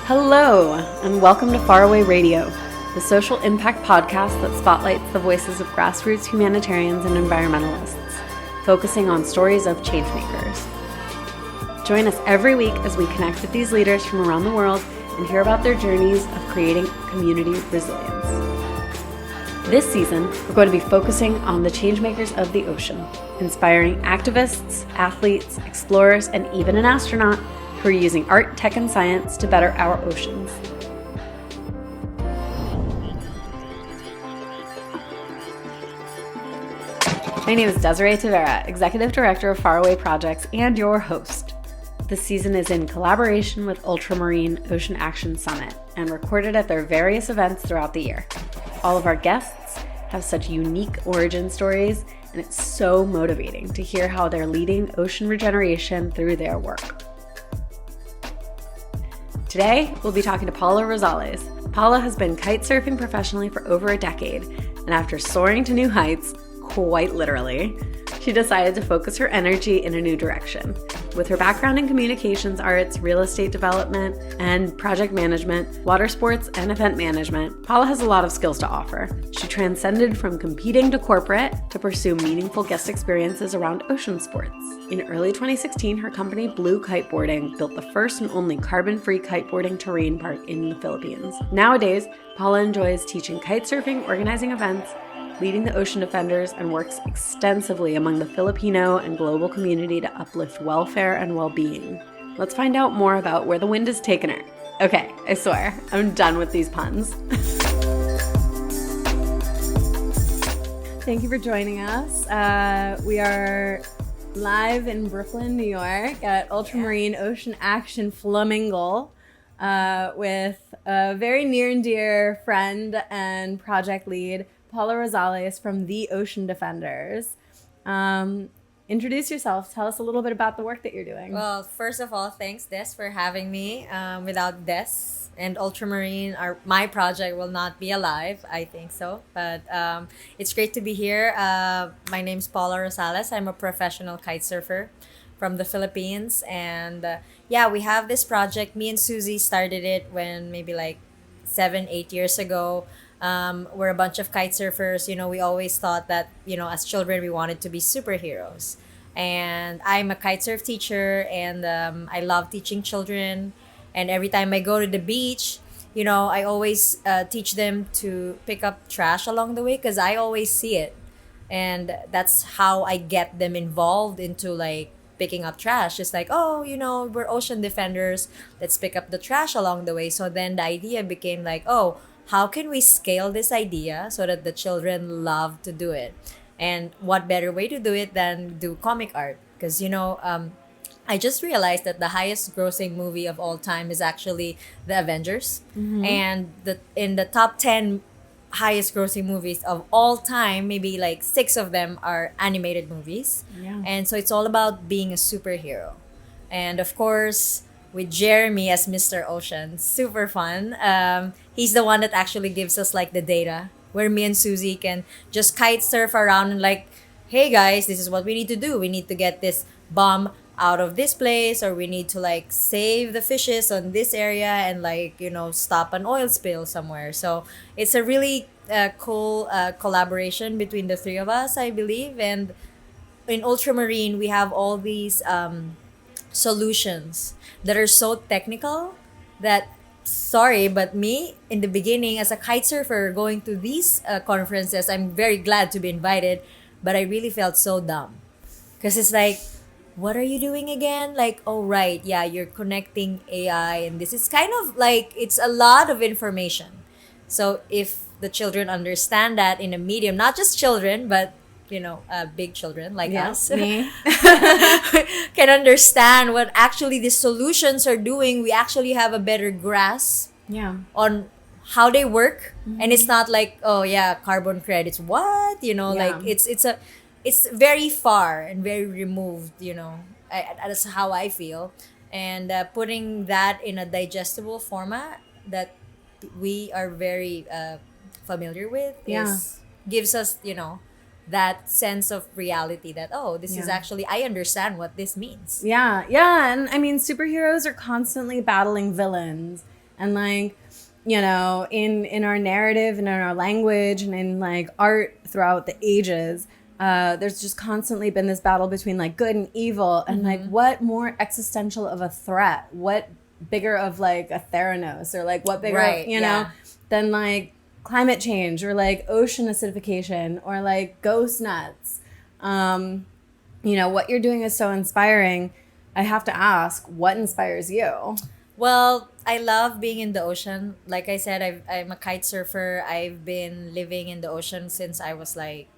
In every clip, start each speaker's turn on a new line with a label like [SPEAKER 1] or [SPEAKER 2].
[SPEAKER 1] Hello, and welcome to Faraway Radio, the social impact podcast that spotlights the voices of grassroots humanitarians and environmentalists, focusing on stories of changemakers. Join us every week as we connect with these leaders from around the world and hear about their journeys of creating community resilience. This season, we're going to be focusing on the changemakers of the ocean, inspiring activists, athletes, explorers, and even an astronaut who are using art, tech, and science to better our oceans. My name is Desiree Tavera, Executive Director of Faraway Projects and your host. This season is in collaboration with Ultramarine Ocean Action Summit and recorded at their various events throughout the year. All of our guests have such unique origin stories, and it's so motivating to hear how they're leading ocean regeneration through their work. Today, we'll be talking to Paula Rosales. Paula has been kite surfing professionally for over a decade, and after soaring to new heights, quite literally, she decided to focus her energy in a new direction. With her background in communications arts, real estate development, and project management, water sports, and event management, Paula has a lot of skills to offer. She transcended from competing to corporate to pursue meaningful guest experiences around ocean sports. In early 2016, her company, Blue Kiteboarding, built the first and only carbon-free kiteboarding terrain park in the Philippines. Nowadays, Paula enjoys teaching kite surfing, organizing events, leading the Ocean Defenders, and works extensively among the Filipino and global community to uplift welfare and well-being. Let's find out more about where the wind has taken her. Okay, I swear, I'm done with these puns. Thank you for joining us. We are live in Brooklyn, New York at Ultramarine Ocean Action Flamingo with a very near and dear friend and project lead, Paula Rosales from the Ocean Defenders. Introduce yourself. Tell us a little bit about the work that you're doing.
[SPEAKER 2] Well, first of all, thanks, Des, for having me. Without Des and Ultramarine, my project will not be alive, I think so. But it's great to be here. My name's Paula Rosales. I'm a professional kite surfer from the Philippines. And we have this project. Me and Susie started it when maybe like 7-8 years ago. We're a bunch of kite surfers. You know, we always thought that, you know, as children, we wanted to be superheroes. And I'm a kite surf teacher, and I love teaching children. And every time I go to the beach, you know, I always teach them to pick up trash along the way because I always see it. And that's how I get them involved into like picking up trash. It's like, oh, you know, we're ocean defenders. Let's pick up the trash along the way. So then the idea became like, oh, how can we scale this idea so that the children love to do it? And what better way to do it than do comic art? Because, you know, I just realized that the highest grossing movie of all time is actually The Avengers. Mm-hmm. And in the top 10 highest grossing movies of all time, maybe like 6 of them are animated movies. Yeah. And so it's all about being a superhero. And of course, with Jeremy as Mr. Ocean, super fun. He's the one that actually gives us like the data where me and Susie can just kite surf around and like, hey guys, this is what we need to do. We need to get this bomb out of this place, or we need to like save the fishes on this area and like, you know, stop an oil spill somewhere. So it's a really cool collaboration between the 3 of us, I believe. And in Ultramarine, we have all these solutions that are so technical that, sorry, but me in the beginning as a kite surfer going to these conferences, I'm very glad to be invited, but I really felt so dumb because it's like, what are you doing again? Like, oh right, yeah, you're connecting AI, and this is kind of like, it's a lot of information. So if the children understand that in a medium, not just children, but you know, big children like us me. Can understand what actually the solutions are doing, we actually have a better grasp on how they work. Mm-hmm. And it's not like, oh yeah, carbon credits, what? You know, like it's very far and very removed, you know. That's how I feel. And putting that in a digestible format that we are very familiar with gives us, you know, that sense of reality that, oh, this is actually, I understand what this means.
[SPEAKER 1] Yeah. And I mean, superheroes are constantly battling villains. And like, you know, in our narrative and in our language and in like art throughout the ages, there's just constantly been this battle between like good and evil, and like what more existential of a threat, what bigger of like a Theranos, or like what bigger
[SPEAKER 2] Right,
[SPEAKER 1] of, you know,
[SPEAKER 2] yeah.
[SPEAKER 1] than like climate change or like ocean acidification or like ghost nuts. You know, what you're doing is so inspiring. I have to ask, what inspires you?
[SPEAKER 2] Well, I love being in the ocean. Like I said, I'm a kite surfer. I've been living in the ocean since I was like,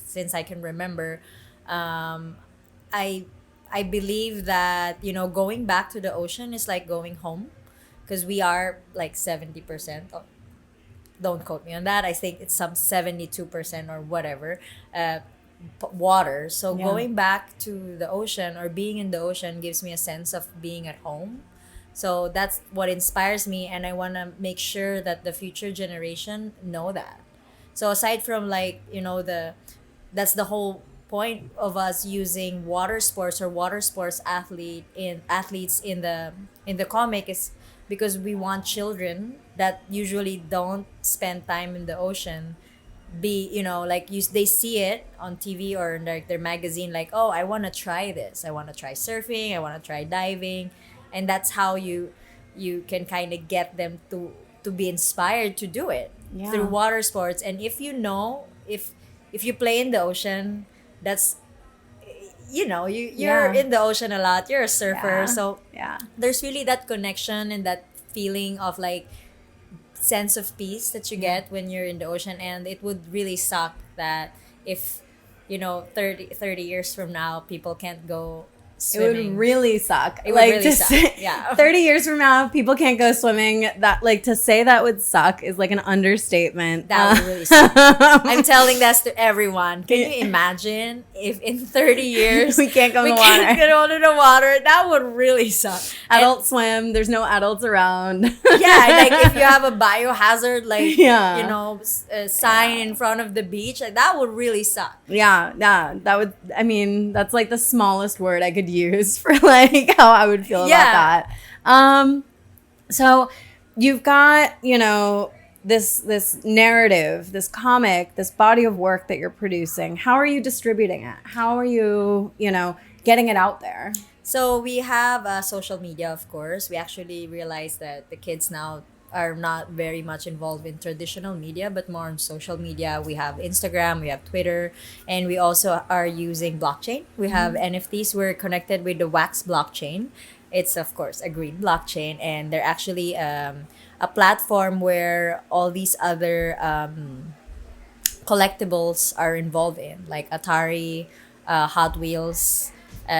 [SPEAKER 2] since I can remember. Um, I I believe that going back to the ocean is like going home, because we are like 70%. Don't quote me on that. I think it's some 72% or whatever. Water. So
[SPEAKER 1] Yeah.
[SPEAKER 2] going back to the ocean or being in the ocean gives me a sense of being at home. So that's what inspires me, and I want to make sure that the future generation know that. So aside from like, the that's the whole point of us using water sports or water sports athletes in the comic, is because we want children that usually don't spend time in the ocean be like they see it on TV or in their magazine, like, oh, I want to try this, I want to try surfing, I want to try diving. And that's how you can kind of get them to be inspired to do it
[SPEAKER 1] Yeah.
[SPEAKER 2] through water sports. And if you play in the ocean, that's you're
[SPEAKER 1] Yeah.
[SPEAKER 2] in the ocean a lot, you're a surfer.
[SPEAKER 1] Yeah.
[SPEAKER 2] So
[SPEAKER 1] Yeah.
[SPEAKER 2] there's really that connection and that feeling of like sense of peace that you get when you're in the ocean. And it would really suck that if 30 years from now people can't go
[SPEAKER 1] It would
[SPEAKER 2] swimming.
[SPEAKER 1] really suck.
[SPEAKER 2] It would
[SPEAKER 1] like
[SPEAKER 2] really
[SPEAKER 1] to
[SPEAKER 2] suck.
[SPEAKER 1] say,
[SPEAKER 2] Yeah.
[SPEAKER 1] 30 years from now, people can't go swimming. That like to say that would suck is like an understatement.
[SPEAKER 2] That would really suck. I'm telling this to everyone. Can you imagine if in 30 years
[SPEAKER 1] We can't go in
[SPEAKER 2] we
[SPEAKER 1] the
[SPEAKER 2] can't
[SPEAKER 1] water.
[SPEAKER 2] go to the water? That would really suck.
[SPEAKER 1] Adult swim. There's no adults around.
[SPEAKER 2] Yeah, like if you have a biohazard, like
[SPEAKER 1] Yeah.
[SPEAKER 2] a sign in front of the beach, like that would really suck.
[SPEAKER 1] Yeah, that would. I mean, that's like the smallest word I could use for like how I would feel
[SPEAKER 2] Yeah.
[SPEAKER 1] about that. So you've got this narrative, this comic, this body of work that you're producing. How are you distributing it? How are you getting it out there?
[SPEAKER 2] So we have social media, of course. We actually realized that the kids now are not very much involved in traditional media, but more on social media. We have Instagram, we have Twitter, and we also are using blockchain. We have NFTs. We're connected with the Wax blockchain. It's, of course, a green blockchain, and they're actually a platform where all these other collectibles are involved in, like Atari, Hot Wheels,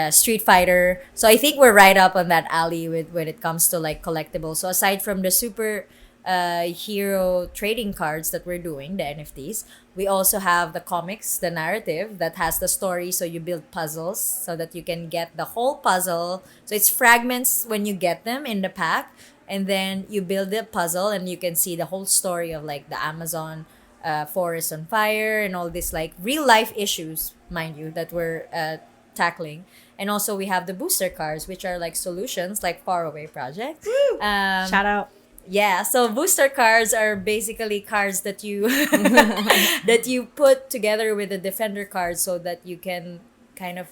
[SPEAKER 2] Street Fighter. So I think we're right up on that alley with when it comes to like collectibles. So aside from the super hero trading cards that we're doing, the NFTs, we also have the comics, the narrative that has the story. So you build puzzles so that you can get the whole puzzle. So it's fragments when you get them in the pack, and then you build the puzzle and you can see the whole story of like the Amazon forest on fire and all this like real life issues, mind you, that we're tackling. And also we have the booster cards, which are like solutions, like Faraway Project.
[SPEAKER 1] Shout out.
[SPEAKER 2] Yeah, so booster cards are basically cards that you that you put together with the defender cards so that you can kind of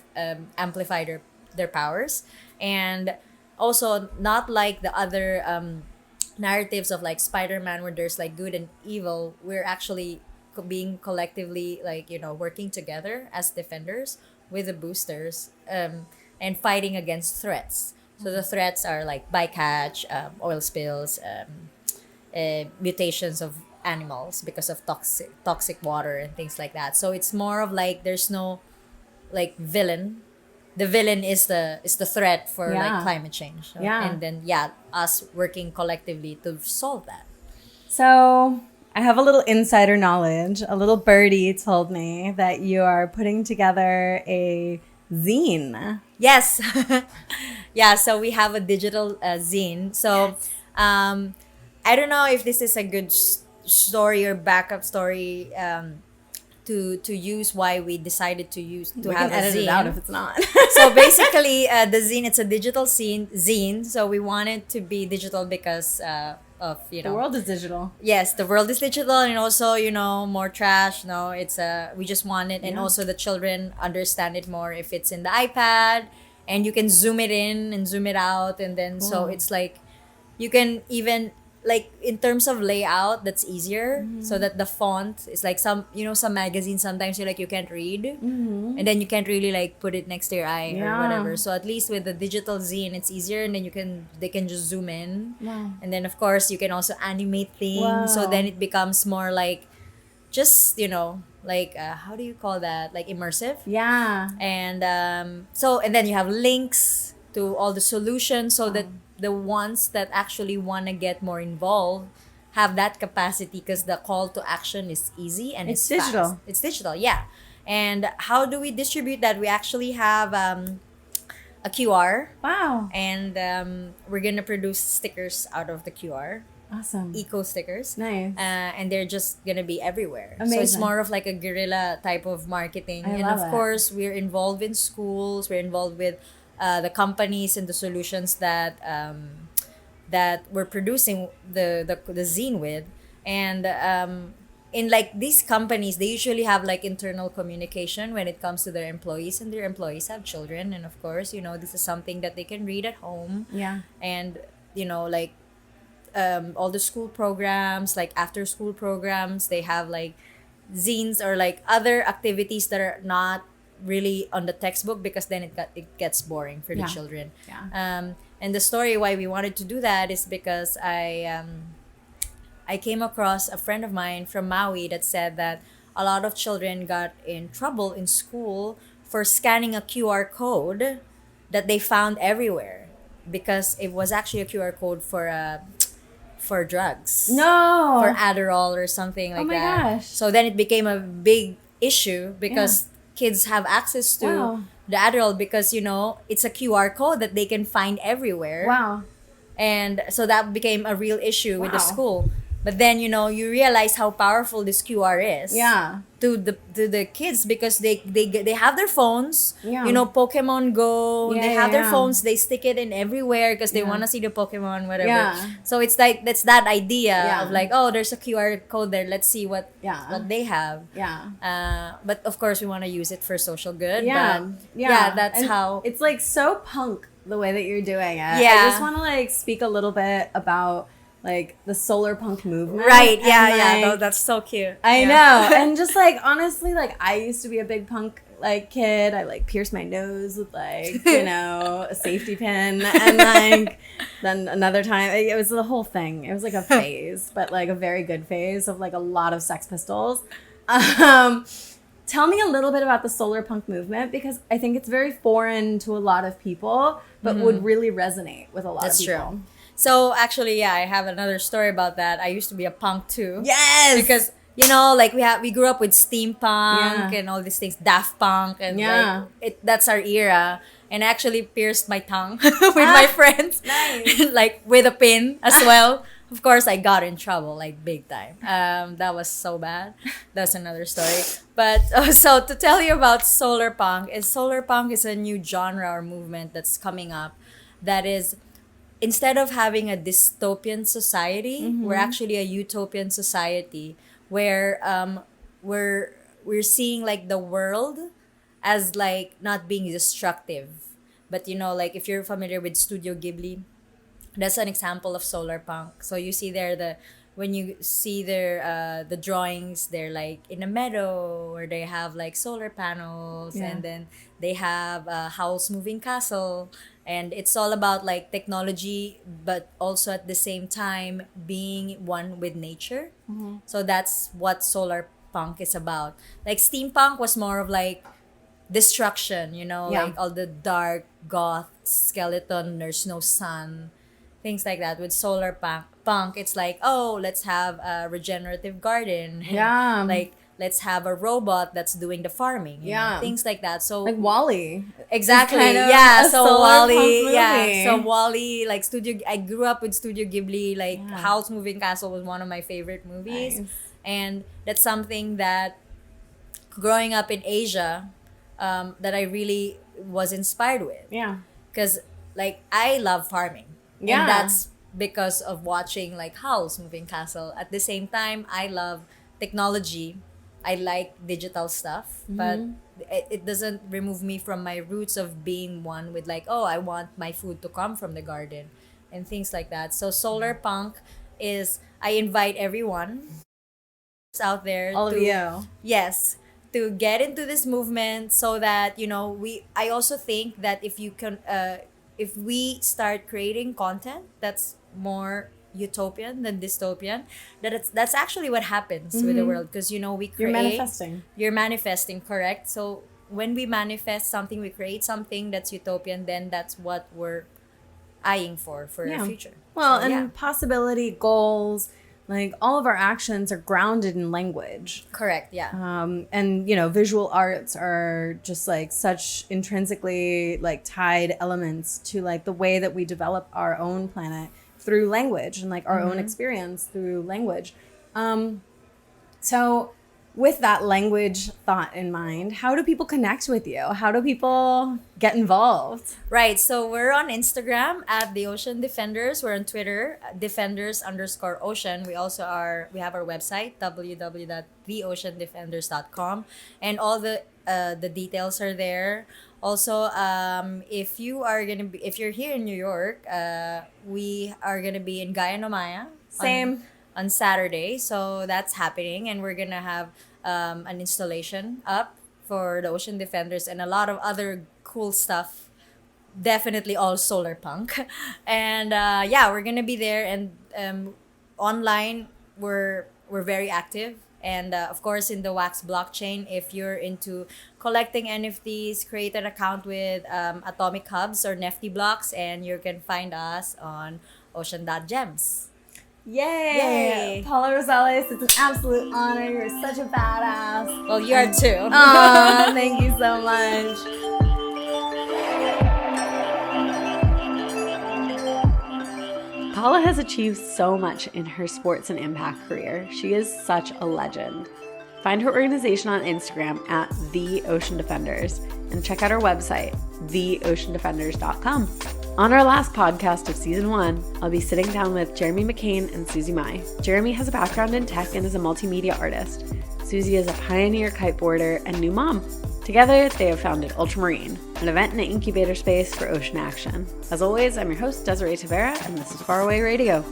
[SPEAKER 2] amplify their powers. And also, not like the other narratives of like Spider-Man where there's like good and evil, we're actually being collectively like working together as defenders with the boosters, and fighting against threats. So the threats are like bycatch, oil spills, mutations of animals because of toxic water and things like that. So it's more of like there's no like villain. The villain is the threat for
[SPEAKER 1] Yeah.
[SPEAKER 2] like climate change. So,
[SPEAKER 1] Yeah.
[SPEAKER 2] and then us working collectively to solve that.
[SPEAKER 1] So I have a little insider knowledge. A little birdie told me that you are putting together a zine.
[SPEAKER 2] Yes. Yeah, so we have a digital zine. So I don't know if this is a good story or backup story to use why we decided to use to
[SPEAKER 1] We
[SPEAKER 2] have
[SPEAKER 1] can
[SPEAKER 2] a
[SPEAKER 1] edit
[SPEAKER 2] zine.
[SPEAKER 1] it out if it's not.
[SPEAKER 2] So basically, the zine, it's a digital zine. So we want it to be digital because of
[SPEAKER 1] The world is digital.
[SPEAKER 2] yes, the world is digital, and also more trash. No, it's we just want it, and
[SPEAKER 1] Yeah.
[SPEAKER 2] also the children understand it more if it's in the iPad, and you can zoom it in and zoom it out, and then so
[SPEAKER 1] Wow.
[SPEAKER 2] it's like you can even like in terms of layout that's easier, so that the font is like some magazines sometimes you can't read, and then you can't really like put it next to your eye or
[SPEAKER 1] Yeah.
[SPEAKER 2] whatever. So at least with the digital zine it's easier, and then they can just zoom in.
[SPEAKER 1] Wow.
[SPEAKER 2] And then of course you can also animate things, so
[SPEAKER 1] Wow.
[SPEAKER 2] then it becomes more like just like how do you call that, like immersive.
[SPEAKER 1] Yeah.
[SPEAKER 2] And so and then you have links to all the solutions, so that the ones that actually want to get more involved have that capacity, because the call to action is easy and
[SPEAKER 1] It's
[SPEAKER 2] it's
[SPEAKER 1] digital.
[SPEAKER 2] fast. It's digital, yeah. And how do we distribute that? We actually have a QR,
[SPEAKER 1] Wow.
[SPEAKER 2] and we're gonna produce stickers out of the QR,
[SPEAKER 1] Awesome.
[SPEAKER 2] eco stickers.
[SPEAKER 1] Nice.
[SPEAKER 2] And they're just gonna be everywhere. So it's
[SPEAKER 1] Amazing.
[SPEAKER 2] more of like a guerrilla type of marketing.
[SPEAKER 1] I
[SPEAKER 2] And
[SPEAKER 1] love
[SPEAKER 2] of
[SPEAKER 1] it.
[SPEAKER 2] course, we're involved in schools. We're involved with the companies and the solutions that we're producing the zine with. And in like these companies, they usually have like internal communication when it comes to their employees, and their employees have children. And of course, this is something that they can read at home.
[SPEAKER 1] Yeah.
[SPEAKER 2] And like all the school programs, like after school programs, they have like zines or like other activities that are not really on the textbook, because then it gets boring for the
[SPEAKER 1] Yeah.
[SPEAKER 2] children.
[SPEAKER 1] Yeah.
[SPEAKER 2] And the story why we wanted to do that is because I came across a friend of mine from Maui that said that a lot of children got in trouble in school for scanning a QR code that they found everywhere, because it was actually a QR code for drugs.
[SPEAKER 1] No.
[SPEAKER 2] For Adderall or something like
[SPEAKER 1] my
[SPEAKER 2] that.
[SPEAKER 1] gosh.
[SPEAKER 2] So then it became a big issue, because kids have access to
[SPEAKER 1] Wow.
[SPEAKER 2] the Adderall, because it's a QR code that they can find everywhere.
[SPEAKER 1] Wow.
[SPEAKER 2] And so that became a real issue with the
[SPEAKER 1] Wow.
[SPEAKER 2] school. But then you realize how powerful this QR is
[SPEAKER 1] Yeah.
[SPEAKER 2] to the kids, because they have their phones.
[SPEAKER 1] Yeah.
[SPEAKER 2] Pokemon Go.
[SPEAKER 1] Yeah,
[SPEAKER 2] They have their
[SPEAKER 1] yeah.
[SPEAKER 2] phones. They stick it in everywhere because they
[SPEAKER 1] Yeah.
[SPEAKER 2] want to see the Pokemon, whatever.
[SPEAKER 1] Yeah.
[SPEAKER 2] So it's like that's that idea
[SPEAKER 1] Yeah.
[SPEAKER 2] of like, oh, there's a QR code there. Let's see what
[SPEAKER 1] Yeah.
[SPEAKER 2] they have.
[SPEAKER 1] Yeah.
[SPEAKER 2] But of course we want to use it for social good.
[SPEAKER 1] Yeah.
[SPEAKER 2] But yeah, that's
[SPEAKER 1] And
[SPEAKER 2] how.
[SPEAKER 1] it's like so punk the way that you're doing it.
[SPEAKER 2] Yeah.
[SPEAKER 1] I just want to like speak a little bit about like the solar punk movement.
[SPEAKER 2] Right.
[SPEAKER 1] And,
[SPEAKER 2] Yeah.
[SPEAKER 1] like,
[SPEAKER 2] That's so cute.
[SPEAKER 1] I
[SPEAKER 2] Yeah.
[SPEAKER 1] know. And just like honestly, like I used to be a big punk like kid. I like pierced my nose with like, a safety pin, and like then another time it was the whole thing. It was like a phase, but like a very good phase of like a lot of Sex Pistols. Tell me a little bit about the solar punk movement, because I think it's very foreign to a lot of people, but would really resonate with a lot
[SPEAKER 2] That's
[SPEAKER 1] of people.
[SPEAKER 2] true. So actually, yeah, I have another story about that. I used to be a punk too.
[SPEAKER 1] Yes.
[SPEAKER 2] Because like we grew up with steampunk
[SPEAKER 1] Yeah.
[SPEAKER 2] and all these things, Daft Punk, and
[SPEAKER 1] Yeah.
[SPEAKER 2] like that's our era. And I actually pierced my tongue with my friends,
[SPEAKER 1] Nice.
[SPEAKER 2] like with a pin as well. Of course, I got in trouble like big time. That was so bad. That's another story. But so to tell you about solar punk is a new genre or movement that's coming up. That is, instead of having a dystopian society, we're actually a utopian society where we're seeing like the world as like not being destructive. But like if you're familiar with Studio Ghibli, that's an example of solar punk. So you see there when you see their the drawings, they're like in a meadow where they have like solar panels,
[SPEAKER 1] Yeah.
[SPEAKER 2] and then they have a house moving castle, and it's all about like technology, but also at the same time being one with nature. So that's what solar punk is about. Like steampunk was more of like destruction,
[SPEAKER 1] Yeah.
[SPEAKER 2] like all the dark goth skeleton, there's no sun, things like that. With solar punk, it's like, oh, let's have a regenerative garden.
[SPEAKER 1] Yeah.
[SPEAKER 2] Like let's have a robot that's doing the farming. you know,
[SPEAKER 1] Yeah.
[SPEAKER 2] things like that. So
[SPEAKER 1] Like Wally.
[SPEAKER 2] exactly,
[SPEAKER 1] kind of
[SPEAKER 2] yeah.
[SPEAKER 1] a
[SPEAKER 2] So
[SPEAKER 1] solar
[SPEAKER 2] Wally,
[SPEAKER 1] punk
[SPEAKER 2] yeah.
[SPEAKER 1] movie.
[SPEAKER 2] So Wally, like I grew up with Studio Ghibli. Like
[SPEAKER 1] Yeah.
[SPEAKER 2] House Moving Castle was one of my favorite movies,
[SPEAKER 1] Nice.
[SPEAKER 2] and that's something that growing up in Asia that I really was inspired with.
[SPEAKER 1] Yeah.
[SPEAKER 2] Because like I love farming.
[SPEAKER 1] Yeah.
[SPEAKER 2] And that's because of watching like Howl's Moving Castle. At the same time, I love technology. I like digital stuff, but it doesn't remove me from my roots of being one with like, oh, I want my food to come from the garden and things like that. So solar punk is, I invite everyone out there
[SPEAKER 1] All of
[SPEAKER 2] to,
[SPEAKER 1] you.
[SPEAKER 2] yes, to get into this movement so that, you know, I also think that if we start creating content that's more utopian than dystopian, that's actually what happens with the world, because you know we create, you're manifesting, correct? So when we manifest something, we create something that's utopian, then that's what we're eyeing for the future.
[SPEAKER 1] Well,
[SPEAKER 2] So,
[SPEAKER 1] and possibility, goals, like all of our actions are grounded in language.
[SPEAKER 2] correct, yeah.
[SPEAKER 1] And you know, visual arts are just like such intrinsically like tied elements to like the way that we develop our own planet through language and like our own experience through language. So with that language thought in mind, how do people connect with you? How do people get involved?
[SPEAKER 2] Right. So we're on Instagram at the Ocean Defenders. We're on Twitter, defenders_ocean. We have our website, www.theoceandefenders.com. And all the details are there. Also, if you're here in New York, we are gonna be in Gaya Nomaya.
[SPEAKER 1] Same.
[SPEAKER 2] On Saturday. So that's happening, and we're gonna have an installation up for the Ocean Defenders and a lot of other cool stuff. Definitely all solar punk. And we're gonna be there, and online we're very active. And of course, in the Wax blockchain, if you're into collecting NFTs, create an account with Atomic Hubs or Nifty Blocks, and you can find us on ocean.gems.
[SPEAKER 1] Yay! Paula Rosales, it's an absolute honor. You're such a badass.
[SPEAKER 2] Well, you are too.
[SPEAKER 1] Aw, thank you so much. Paula has achieved so much in her sports and impact career. She is such a legend. Find her organization on Instagram at The Ocean Defenders and check out her website, theoceandefenders.com. On our last podcast of season 1, I'll be sitting down with Jeremy McCain and Susie Mai. Jeremy has a background in tech and is a multimedia artist. Susie is a pioneer kiteboarder and new mom. Together, they have founded Ultramarine, an event and incubator space for ocean action. As always, I'm your host, Desiree Tavera, and this is Faraway Radio.